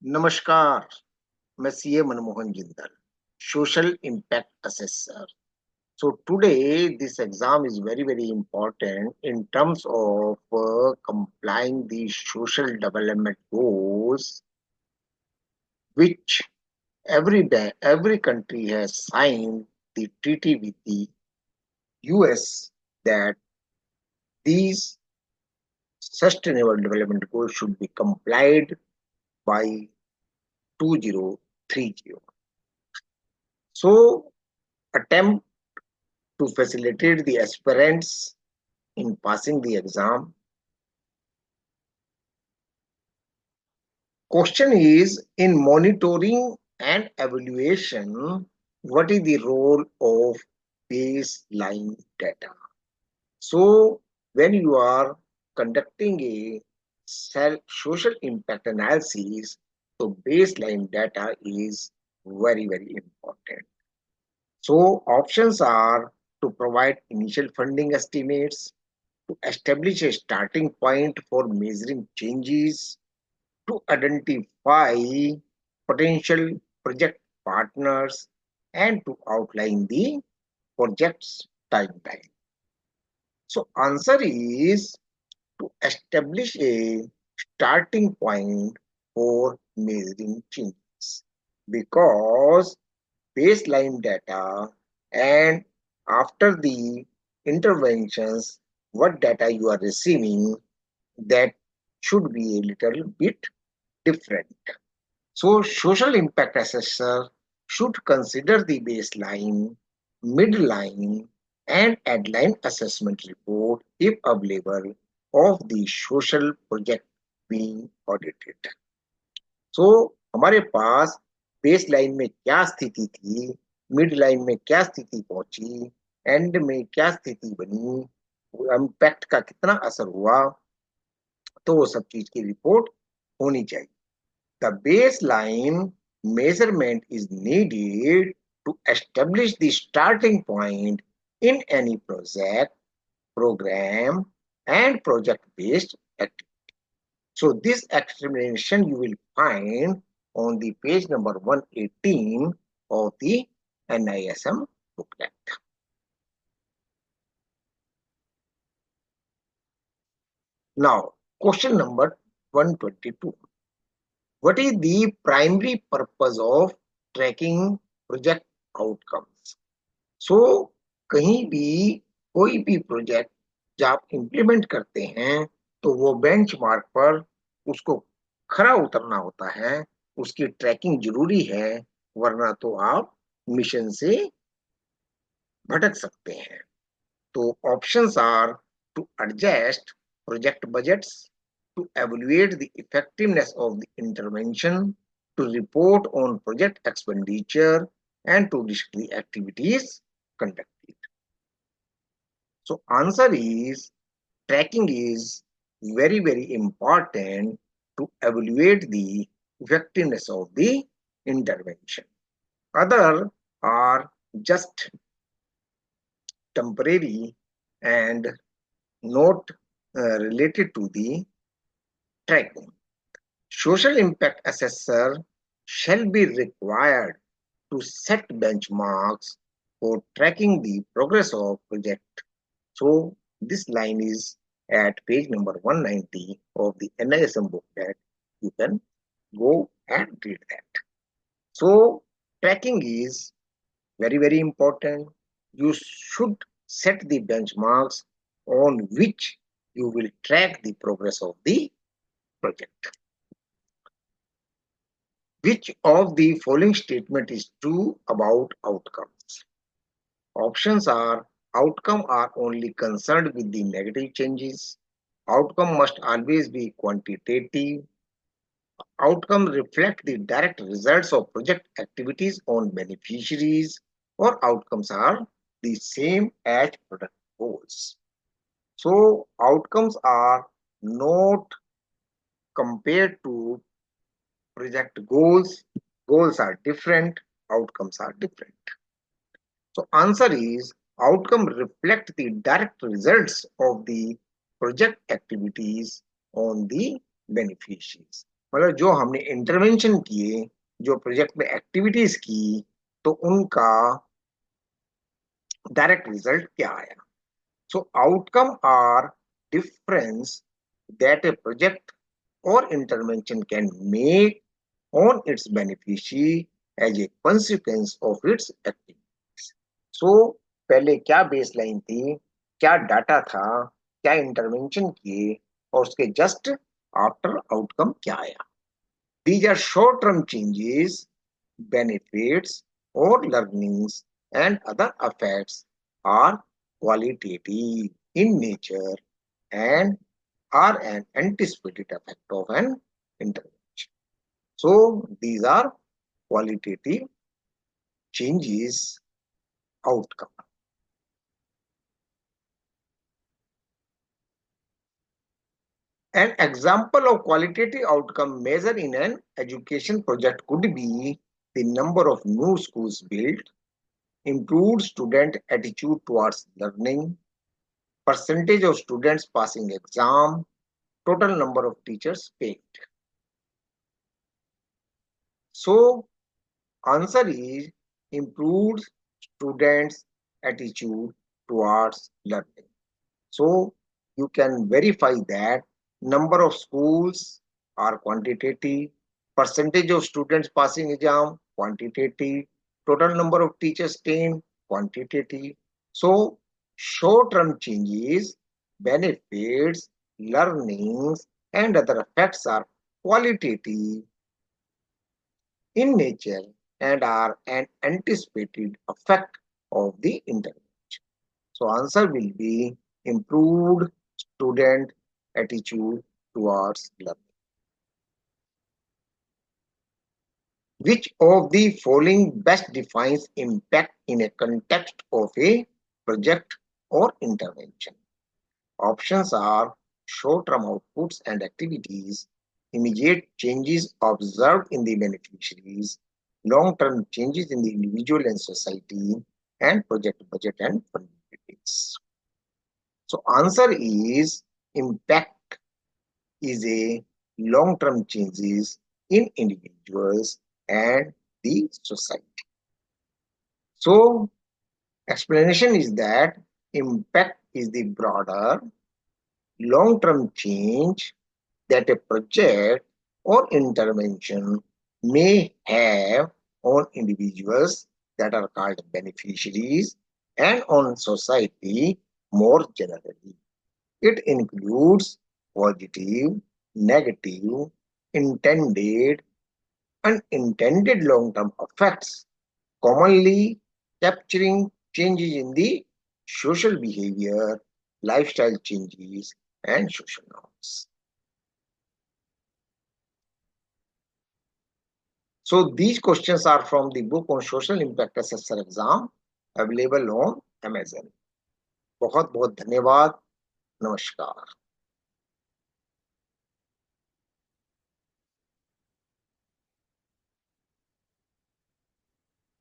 नमस्कार, मैं CA Manmohan Jindal, social impact assessor. So today this exam is very important in terms of complying the social development goals which every country has signed the treaty with the US that these sustainable development goals should be complied by 2030. So attempt to facilitate the aspirants in passing the exam. Question is, in monitoring and evaluation, what is the role of baseline data? So when you are conducting a social impact analysis, so baseline data is very important. So options are to provide initial funding estimates, to establish a starting point for measuring changes, to identify potential project partners, and to outline the project's timeline. So answer is to establish a starting point for measuring changes, because baseline data and after the interventions, what data you are receiving, that should be a little bit different. So social impact assessor should consider the baseline, midline, and headline assessment report if available of the social project being audited. So हमारे पास baseline में क्या स्थिति थी, mid line में क्या स्थिति पहुंची, and में क्या स्थिति बनी, इम्पैक्ट का कितना असर हुआ, तो वो सब चीज की रिपोर्ट होनी चाहिए. The baseline measurement is needed to establish the starting point in any project, program, and project-based activity. So this explanation you will find on the page number 118 of the NISM booklet. Now, question number 122. What is the primary purpose of tracking project outcomes? So, कहीं भी कोई भी project जब आप implement करते हैं तो वो बेंचमार्क पर उसको खरा उतरना होता है, उसकी ट्रैकिंग जरूरी है, वरना तो आप मिशन से भटक सकते हैं. तो options are to adjust project budgets, to evaluate the effectiveness of the intervention, to report on project expenditure, and to list the activities conducted. So answer is tracking is very important to evaluate the effectiveness of the intervention. Other are just temporary and not related to the tracking. Social impact assessor shall be required to set benchmarks for tracking the progress of project. So this line is at page number 190 of the NISM booklet. You can go and read that. So tracking is very important. You should set the benchmarks on which you will track the progress of the project. Which of the following statement is true about outcomes? Options are: outcome are only concerned with the negative changes, outcome must always be quantitative, outcome reflect the direct results of project activities on beneficiaries, or outcomes are the same as product goals. So outcomes are not compared to project goals. Goals are different, outcomes are different. So answer is outcome reflect the direct results of the project activities on the beneficiaries. मतलब जो हमने intervention किए, जो project में activities की, तो उनका direct result क्या आया. So outcome are difference that a project or intervention can make on its beneficiary as a consequence of its activities. So पहले क्या बेसलाइन थी, क्या डाटा था, क्या इंटरवेंशन किए, और उसके जस्ट आफ्टर आउटकम क्या आया. These are short term changes, benefits, or learnings, and other effects are qualitative in nature and are an anticipated effect of an intervention. So these are qualitative changes outcome. An example of qualitative outcome measure in an education project could be the number of new schools built, improved student attitude towards learning, percentage of students passing exam, total number of teachers paid. So answer is improved students attitude towards learning. So you can verify that number of schools are quantitative, percentage of students passing exam quantitative, total number of teachers trained quantitative. So short-term changes, benefits, learnings, and other effects are qualitative in nature and are an anticipated effect of the intervention. So answer will be improved student attitude towards learning. Which of the following best defines impact in a context of a project or intervention? Options are short-term outputs and activities, immediate changes observed in the beneficiaries, long-term changes in the individual and society, and project budget and funding details. So answer is impact is a long-term changes in individuals and the society. So explanation is that impact is the broader long-term change that a project or intervention may have on individuals that are called beneficiaries and on society more generally. It includes positive, negative, intended, unintended long-term effects, commonly capturing changes in the social behavior, lifestyle changes, and social norms. So these questions are from the book on social impact assessor exam available on Amazon. बहुत बहुत धन्यवाद. नमस्कार.